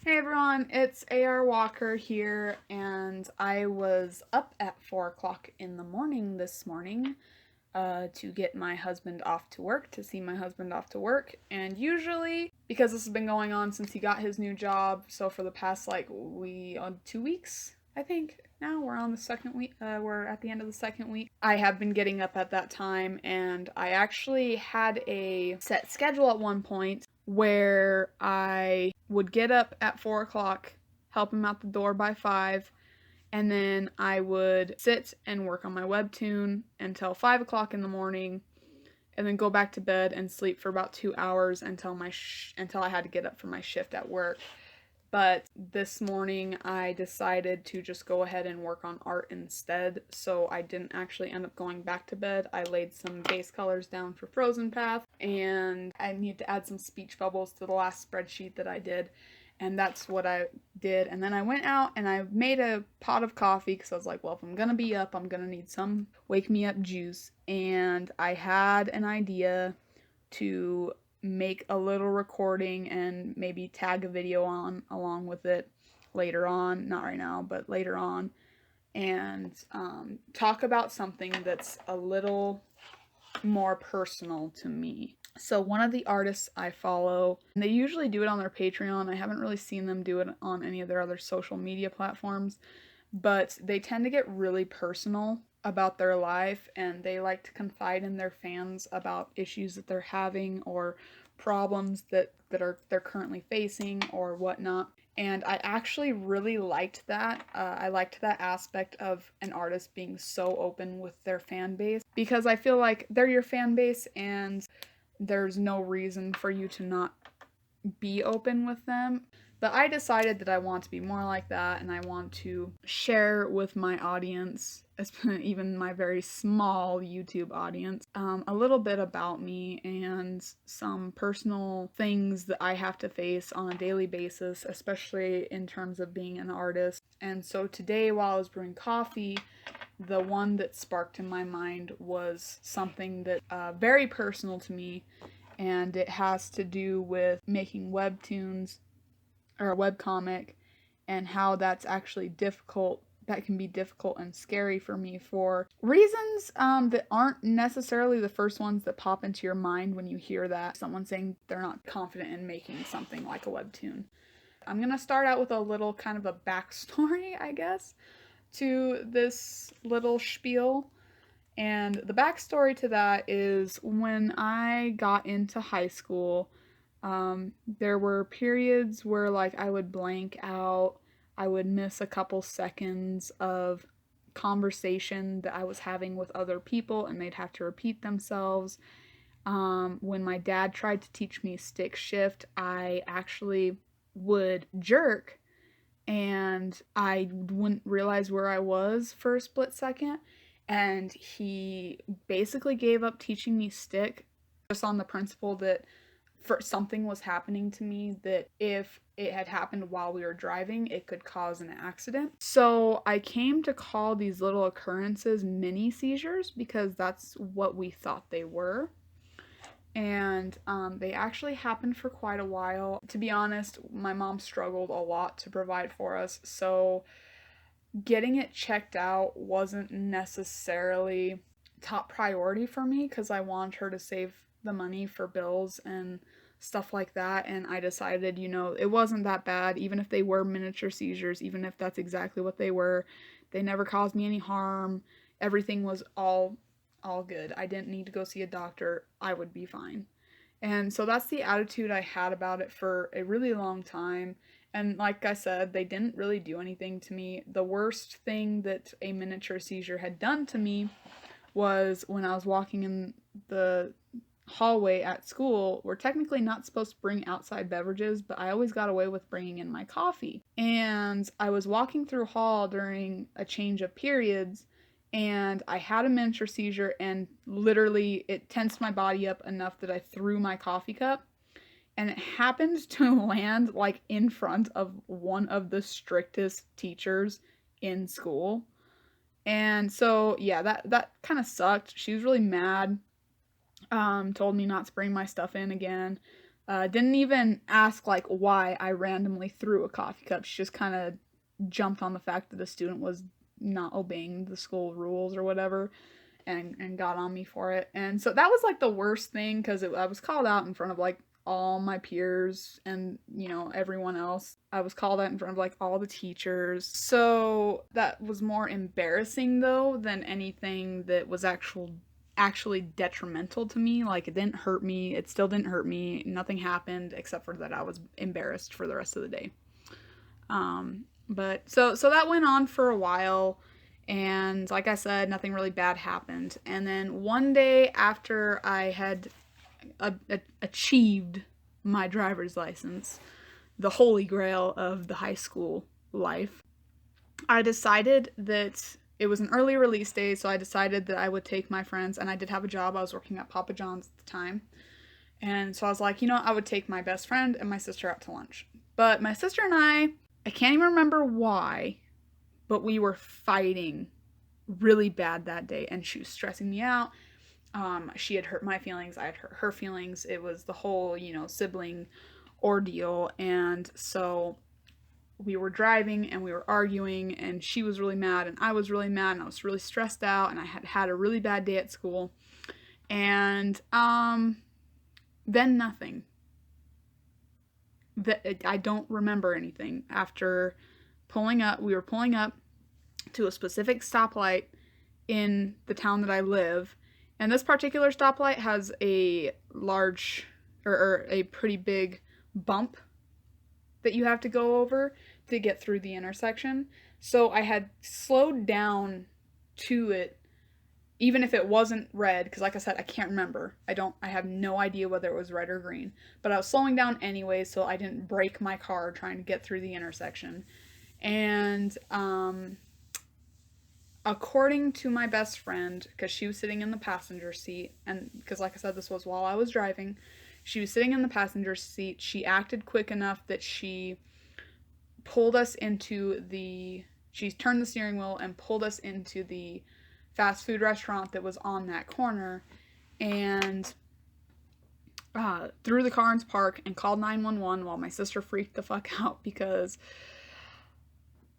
Hey everyone, it's a.r. Walker here, and I was up at 4 o'clock in the morning this morning to get my husband off to work, to see my husband off to work. And usually, because this has been going on since he got his new job, so for the past 2 weeks, I think now we're on the second week, we're at the end of the second week. I have been getting up at that time, and I actually had a set schedule at one point where I would get up at 4 o'clock, help him out the door by 5, and then I would sit and work on my webtoon until 5 o'clock in the morning, and then go back to bed and sleep for about 2 hours until until I had to get up for my shift at work. But this morning I decided to just go ahead and work on art instead, so I didn't actually end up going back to bed. I laid some base colors down for Frozen Path, and I need to add some speech bubbles to the last spreadsheet that I did, and that's what I did. And then I went out and I made a pot of coffee because I was like, well, if I'm gonna be up, I'm gonna need some wake me up juice. And I had an idea to make a little recording and maybe tag a video on along with it later on, not right now, but later on, and talk about something that's a little more personal to me. So one of the artists I follow, and they usually do it on their Patreon. I haven't really seen them do it on any of their other social media platforms, but they tend to get really personal about their life, and they like to confide in their fans about issues that they're having or problems that they're currently facing or whatnot. And I actually really liked that. I liked that aspect of an artist being so open with their fan base, because I feel like they're your fan base and there's no reason for you to not be open with them. But I decided that I want to be more like that, and I want to share with my audience, even my very small YouTube audience, a little bit about me and some personal things that I have to face on a daily basis, especially in terms of being an artist. And so today, while I was brewing coffee, the one that sparked in my mind was something that very personal to me, and it has to do with making webtoons or a webcomic, and how that's actually difficult. That can be difficult and scary for me for reasons that aren't necessarily the first ones that pop into your mind when you hear that someone saying they're not confident in making something like a webtoon. I'm going to start out with a little kind of a backstory, I guess, to this little spiel. And the backstory to that is when I got into high school, there were periods where I would blank out. I would miss a couple seconds of conversation that I was having with other people, and they'd have to repeat themselves. When my dad tried to teach me stick shift, I actually would jerk, and I wouldn't realize where I was for a split second. And he basically gave up teaching me stick just on the principle that for something was happening to me that if it had happened while we were driving, it could cause an accident. So I came to call these little occurrences mini seizures because that's what we thought they were. And they actually happened for quite a while. To be honest, my mom struggled a lot to provide for us, so getting it checked out wasn't necessarily top priority for me because I wanted her to save the money for bills and stuff like that. And I decided, it wasn't that bad. Even if they were miniature seizures, even if that's exactly what they were, they never caused me any harm. Everything was all good. I didn't need to go see a doctor. I would be fine. And so that's the attitude I had about it for a really long time. And like I said, they didn't really do anything to me. The worst thing that a miniature seizure had done to me was when I was walking in the hallway at school. We're technically not supposed to bring outside beverages, but I always got away with bringing in my coffee. And I was walking through hall during a change of periods, and I had a miniature seizure, and literally it tensed my body up enough that I threw my coffee cup, and it happened to land in front of one of the strictest teachers in school. And so yeah, that kind of sucked. She was really mad. Told me not to bring my stuff in again. Didn't even ask like why I randomly threw a coffee cup. She just kind of jumped on the fact that the student was not obeying the school rules or whatever, and got on me for it. And so that was like the worst thing, because I was called out in front of like all my peers and, everyone else. I was called out in front of like all the teachers. So that was more embarrassing though than anything that was actually detrimental to me. Like, it didn't hurt me. It still didn't hurt me. Nothing happened except for that I was embarrassed for the rest of the day. But so that went on for a while, and like I said, nothing really bad happened. And then one day after I had achieved my driver's license, the holy grail of the high school life, I decided that it was an early release day, so I decided that I would take my friends, and I did have a job. I was working at Papa John's at the time. And so I was like, I would take my best friend and my sister out to lunch. But my sister and I can't even remember why, but we were fighting really bad that day, and she was stressing me out. She had hurt my feelings, I had hurt her feelings. It was the whole, sibling ordeal. And so we were driving and we were arguing, and she was really mad and I was really mad, and I was really stressed out, and I had had a really bad day at school. And then nothing. I don't remember anything. After we were pulling up to a specific stoplight in the town that I live, and this particular stoplight has a large, or a pretty big bump that you have to go over to get through the intersection. So I had slowed down to it, even if it wasn't red, because like I said, I can't remember. I have no idea whether it was red or green, but I was slowing down anyway, so I didn't break my car trying to get through the intersection. And according to my best friend, because she was sitting in the passenger seat, and because like I said, this was while I was driving, she was sitting in the passenger seat. She acted quick enough that she turned the steering wheel and pulled us into the fast food restaurant that was on that corner, and threw the car into park and called 911 while my sister freaked the fuck out, because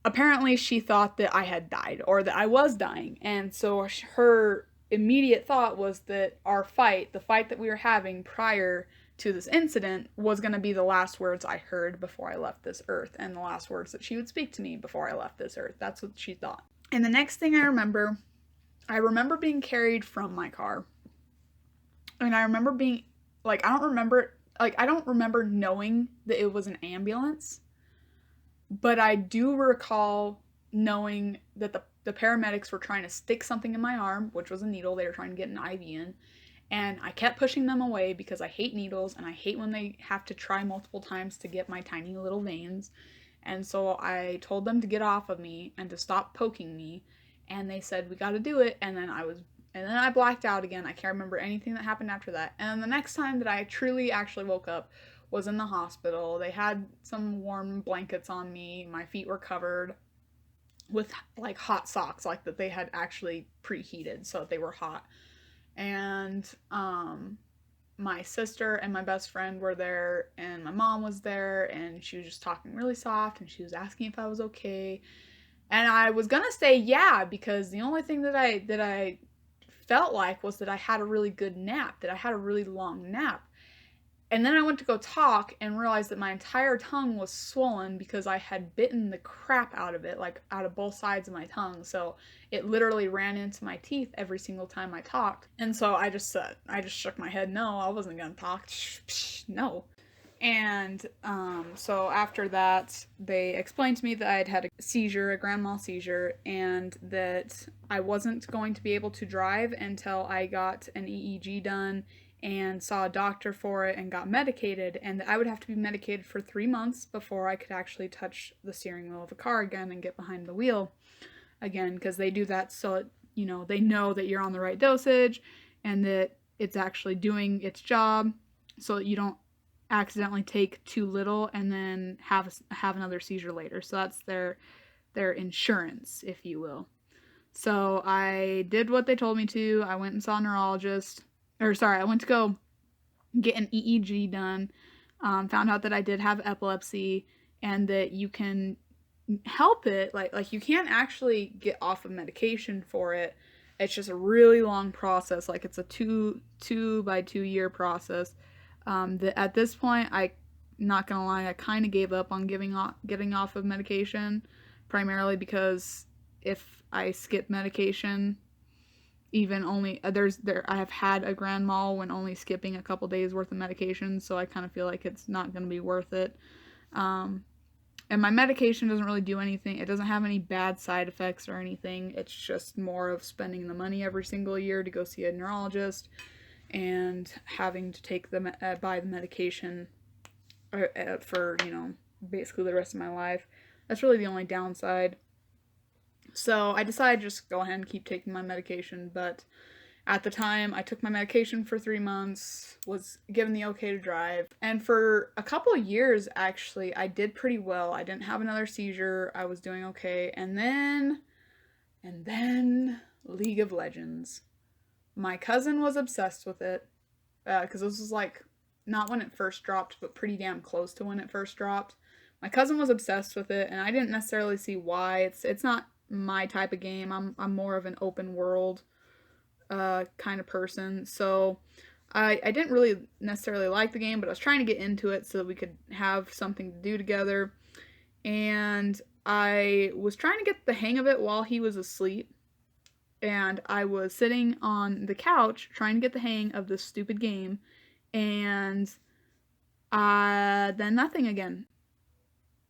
apparently she thought that I had died or that I was dying. And so her immediate thought was that the fight that we were having prior to this incident, was going to be the last words I heard before I left this earth, and the last words that she would speak to me before I left this earth. That's what she thought. And the next thing I remember being carried from my car. And I remember being, I don't remember knowing that it was an ambulance, but I do recall knowing that the paramedics were trying to stick something in my arm, which was a needle. They were trying to get an IV in. And I kept pushing them away because I hate needles, and I hate when they have to try multiple times to get my tiny little veins. And so I told them to get off of me and to stop poking me. And they said, we got to do it. And then I blacked out again. I can't remember anything that happened after that. And the next time that I truly actually woke up was in the hospital. They had some warm blankets on me. My feet were covered with hot socks, that they had actually preheated so that they were hot. And my sister and my best friend were there, and my mom was there, and she was just talking really soft, and she was asking if I was okay. And I was gonna say yeah, because the only thing that I felt like was that I had a really good nap, that I had a really long nap. And then I went to go talk and realized that my entire tongue was swollen because I had bitten the crap out of it, out of both sides of my tongue. So it literally ran into my teeth every single time I talked. And so I just shook my head. No, I wasn't going to talk. No. And so after that, they explained to me that I had had a seizure, a grand mal seizure, and that I wasn't going to be able to drive until I got an EEG done and saw a doctor for it and got medicated, and that I would have to be medicated for 3 months before I could actually touch the steering wheel of a car again and get behind the wheel again, because they do that so they know that you're on the right dosage and that it's actually doing its job, so that you don't accidentally take too little and then have another seizure later. So that's their insurance, if you will. So I did what they told me to. I went and saw a neurologist. I went to go get an EEG done. Found out that I did have epilepsy and that you can help it. Like you can't actually get off of medication for it. It's just a really long process. Like it's a two by 2 year process. That at this point, I not gonna lie, I kind of gave up on getting off of medication, primarily because if I skip medication, even only I have had a grand mal when only skipping a couple days worth of medication, so I kind of feel like it's not gonna be worth it. Um, and my medication doesn't really do anything. It doesn't have any bad side effects or anything. It's just more of spending the money every single year to go see a neurologist and having to buy the medication for, basically the rest of my life. That's really the only downside. So I decided to just go ahead and keep taking my medication, but at the time, I took my medication for 3 months, was given the okay to drive, and for a couple of years, actually, I did pretty well. I didn't have another seizure. I was doing okay, and then League of Legends. My cousin was obsessed with it, because this was like not when it first dropped, but pretty damn close to when it first dropped. My cousin was obsessed with it, and I didn't necessarily see why. It's not my type of game. I'm more of an open world kind of person. So I didn't really necessarily like the game, but I was trying to get into it so that we could have something to do together. And I was trying to get the hang of it while he was asleep. And I was sitting on the couch trying to get the hang of this stupid game. And then nothing again.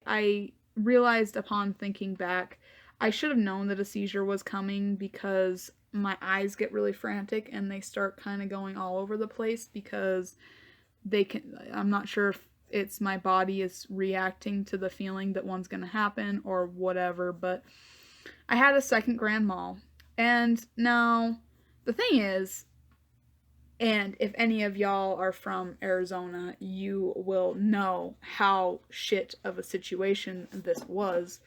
I realized upon thinking back, I should have known that a seizure was coming because my eyes get really frantic and they start kind of going all over the place because I'm not sure if it's my body is reacting to the feeling that one's going to happen or whatever, but I had a second grand mal. And now the thing is, and if any of y'all are from Arizona, you will know how shit of a situation this was.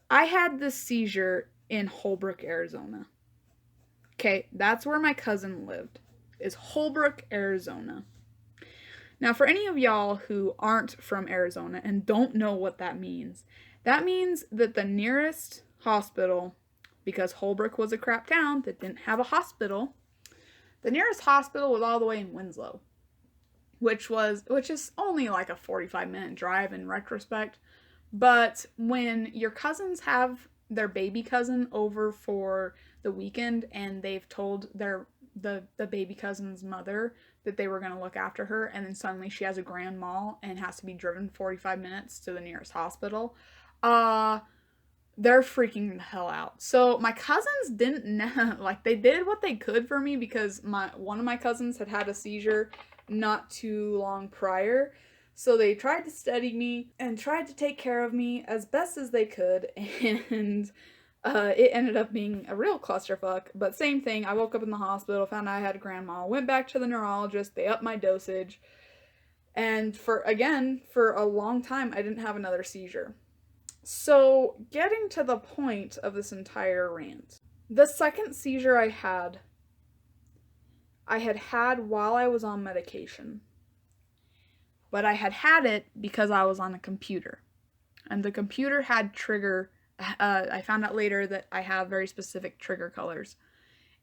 I had this seizure in Holbrook, Arizona. Okay, that's where my cousin lived, is Holbrook, Arizona. Now, for any of y'all who aren't from Arizona and don't know what that means that the nearest hospital, because Holbrook was a crap town that didn't have a hospital, the nearest hospital was all the way in Winslow, which is only like a 45-minute drive in retrospect. But when your cousins have their baby cousin over for the weekend and they've told the baby cousin's mother that they were going to look after her, and then suddenly she has a grand mal and has to be driven 45 minutes to the nearest hospital, they're freaking the hell out. So my cousins didn't know, like they did what they could for me because one of my cousins had a seizure not too long prior. So they tried to steady me and tried to take care of me as best as they could, and it ended up being a real clusterfuck. But same thing, I woke up in the hospital, found out I had a grand mal, went back to the neurologist, they upped my dosage, and for a long time, I didn't have another seizure. So, getting to the point of this entire rant, the second seizure I had while I was on medication. But I had it because I was on a computer. And the computer had I found out later that I have very specific trigger colors.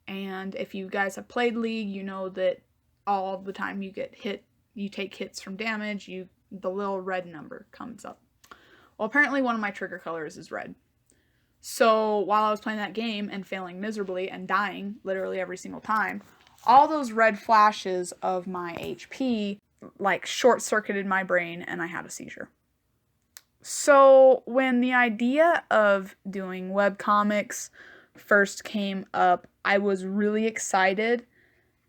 And if you guys have played League, you know that all the time you get hit, you take hits from damage, the little red number comes up. Well, apparently one of my trigger colors is red. So while I was playing that game and failing miserably and dying literally every single time, all those red flashes of my HP like short-circuited my brain and I had a seizure. So when the idea of doing webcomics first came up, I was really excited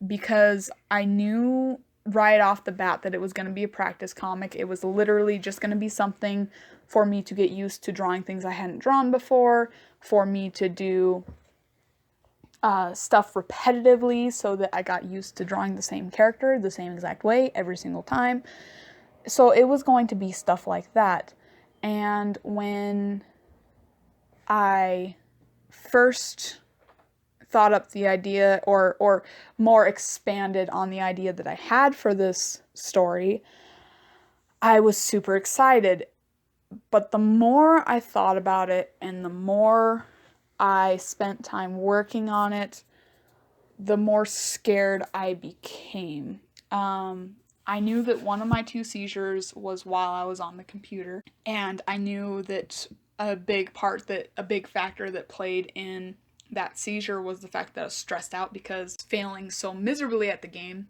because I knew right off the bat that it was going to be a practice comic. It was literally just going to be something for me to get used to drawing things I hadn't drawn before, for me to do stuff repetitively so that I got used to drawing the same character the same exact way every single time. So it was going to be stuff like that. And when I first thought up the idea, or more expanded on the idea that I had for this story, I was super excited. But the more I thought about it and the more I spent time working on it, the more scared I became. I knew that one of my two seizures was while I was on the computer, and I knew that a big factor that played in that seizure was the fact that I was stressed out because failing so miserably at the game,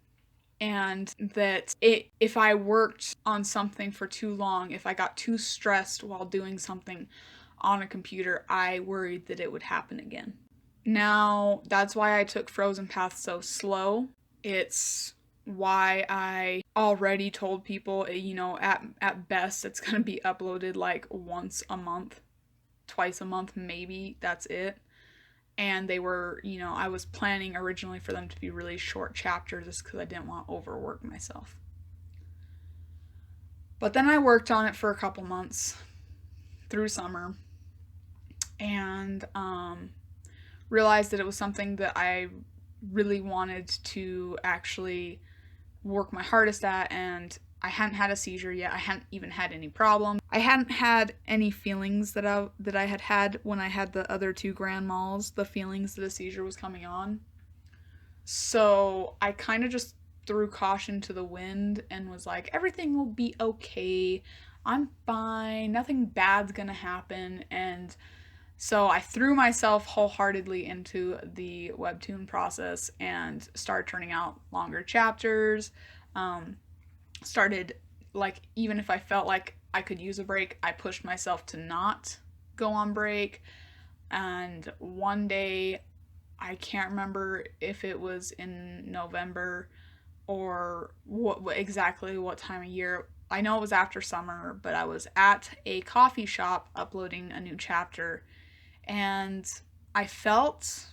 and that if I worked on something for too long, if I got too stressed while doing something on a computer, I worried that it would happen again. Now, that's why I took Frozen Path so slow. It's why I already told people, at best it's going to be uploaded like once a month, twice a month, maybe. That's it. And they were, I was planning originally for them to be really short chapters just because I didn't want to overwork myself. But then I worked on it for a couple months through summer and realized that it was something that I really wanted to actually work my hardest at, and I hadn't had a seizure yet. I hadn't even had any problems. I hadn't had any feelings that I had had when I had the other two grand mals, the feelings that a seizure was coming on. So I kind of just threw caution to the wind and was like, everything will be okay. I'm fine. Nothing bad's gonna happen. And so I threw myself wholeheartedly into the webtoon process and started turning out longer chapters. Started, like, even if I felt like I could use a break, I pushed myself to not go on break. And one day, I can't remember if it was in November or exactly what time of year. I know it was after summer, but I was at a coffee shop uploading a new chapter, and I felt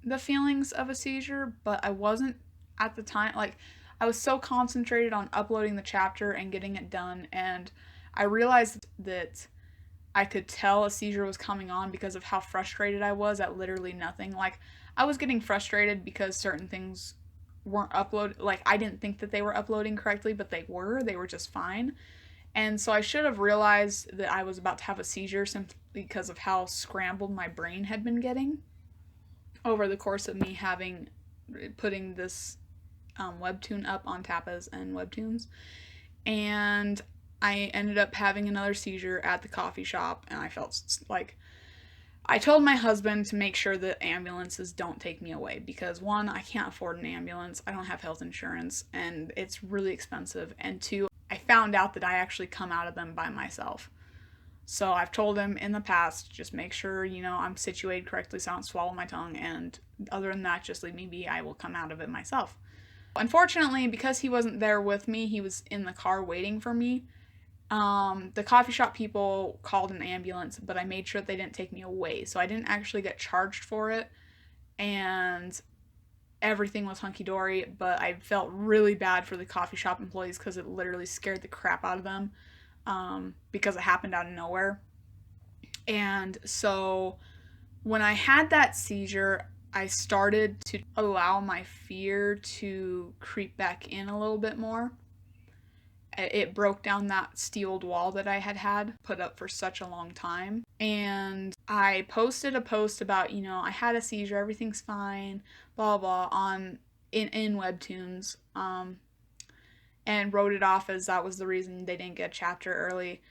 the feelings of a seizure, but I wasn't at the time. Like, I was so concentrated on uploading the chapter and getting it done, and I realized that I could tell a seizure was coming on because of how frustrated I was at literally nothing. Like, I was getting frustrated because certain things weren't uploaded. Like, I didn't think that they were uploading correctly, but they were. They were just fine. And so I should have realized that I was about to have a seizure simply because of how scrambled my brain had been getting over the course of me putting this webtoon up on Tapas and Webtoons. And I ended up having another seizure at the coffee shop, and I felt like I told my husband to make sure that ambulances don't take me away because, one, I can't afford an ambulance, I don't have health insurance, and it's really expensive, and two, I found out that I actually come out of them by myself. So I've told him in the past, just make sure, I'm situated correctly so I don't swallow my tongue, and other than that, just leave me be, I will come out of it myself. Unfortunately, because he wasn't there with me, he was in the car waiting for me. The coffee shop people called an ambulance, but I made sure that they didn't take me away, so I didn't actually get charged for it, and everything was hunky-dory, but I felt really bad for the coffee shop employees because it literally scared the crap out of them, because it happened out of nowhere. And so when I had that seizure, I started to allow my fear to creep back in a little bit more. It broke down that steeled wall that I had put up for such a long time. And I posted a post about, I had a seizure, everything's fine, blah blah, in Webtoons, and wrote it off as that was the reason they didn't get a chapter early.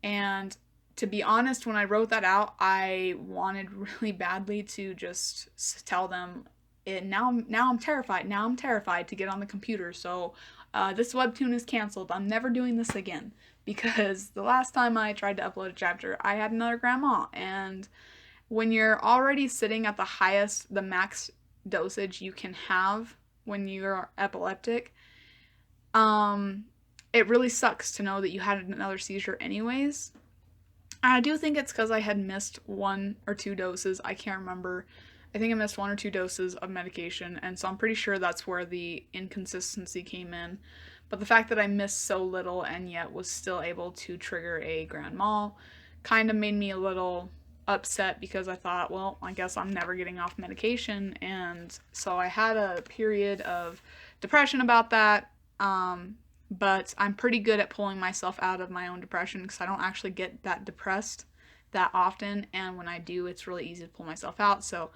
And to be honest, when I wrote that out, I wanted really badly to just tell them it. Now I'm terrified. Now I'm terrified to get on the computer. So this webtoon is canceled. I'm never doing this again. Because the last time I tried to upload a chapter, I had another grandma. And when you're already sitting at the max dosage you can have when you're epileptic, it really sucks to know that you had another seizure anyways. I do think it's because I had missed 1 or 2 doses. I can't remember. I think I missed 1 or 2 doses of medication, and so I'm pretty sure that's where the inconsistency came in. But the fact that I missed so little and yet was still able to trigger a grand mal kind of made me a little upset because I thought, well, I guess I'm never getting off medication. And so I had a period of depression about that. but I'm pretty good at pulling myself out of my own depression because I don't actually get that depressed that often, and when I do, it's really easy to pull myself out. So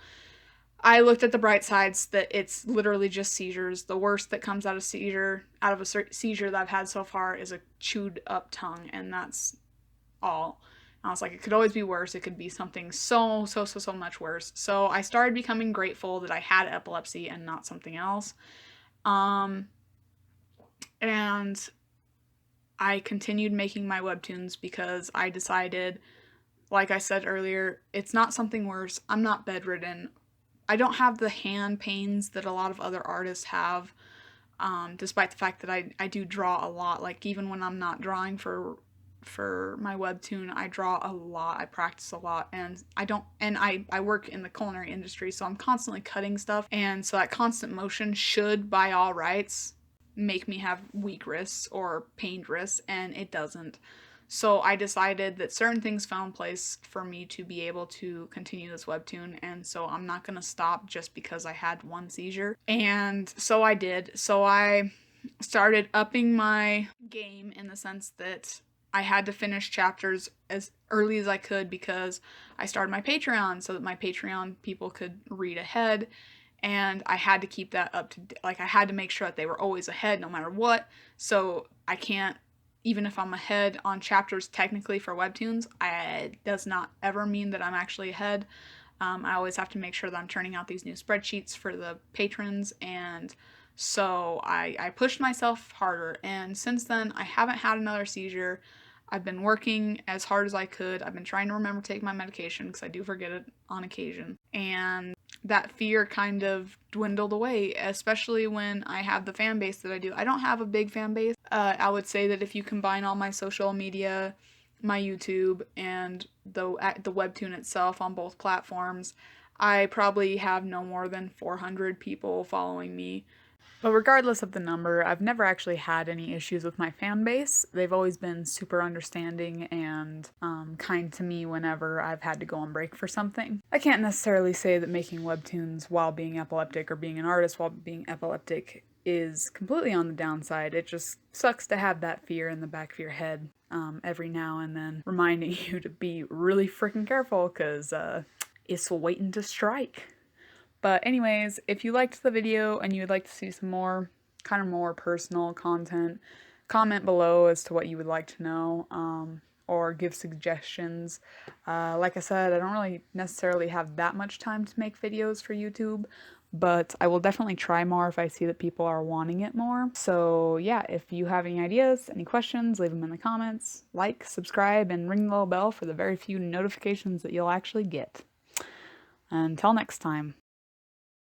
I looked at the bright sides that it's literally just seizures. The worst that comes out of a seizure that I've had so far is a chewed up tongue, and that's all. I was like, it could always be worse. It could be something so much worse. So I started becoming grateful that I had epilepsy and not something else. Um, and I continued making my webtoons because I decided, like I said earlier, it's not something worse. I'm not bedridden. I don't have the hand pains that a lot of other artists have, despite the fact that I do draw a lot. Like, even when I'm not drawing for my webtoon, I draw a lot, I practice a lot, and I work in the culinary industry, so I'm constantly cutting stuff, and so that constant motion should, by all rights, make me have weak wrists or pained wrists, and it doesn't. So I decided that certain things found place for me to be able to continue this webtoon, and so I'm not gonna stop just because I had one seizure. And so I did. So I started upping my game in the sense that I had to finish chapters as early as I could because I started my Patreon so that my Patreon people could read ahead, and I had to keep that up to, like, I had to make sure that they were always ahead no matter what. So I can't, even if I'm ahead on chapters technically for webtoons, it does not ever mean that I'm actually ahead. I always have to make sure that I'm turning out these new spreadsheets for the patrons, and so I pushed myself harder, and since then I haven't had another seizure. I've been working as hard as I could. I've been trying to remember to take my medication because I do forget it on occasion, and that fear kind of dwindled away, especially when I have the fan base that I do. I don't have a big fan base. I would say that if you combine all my social media, my YouTube, and the webtoon itself on both platforms, I probably have no more than 400 people following me. But regardless of the number, I've never actually had any issues with my fan base. They've always been super understanding and kind to me whenever I've had to go on break for something. I can't necessarily say that making webtoons while being epileptic or being an artist while being epileptic is completely on the downside. It just sucks to have that fear in the back of your head every now and then, reminding you to be really freaking careful because it's waiting to strike. But anyways, if you liked the video and you would like to see some more, kind of more personal content, comment below as to what you would like to know, or give suggestions. Like I said, I don't really necessarily have that much time to make videos for YouTube, but I will definitely try more if I see that people are wanting it more. So yeah, if you have any ideas, any questions, leave them in the comments. Like, subscribe, and ring the little bell for the very few notifications that you'll actually get. Until next time.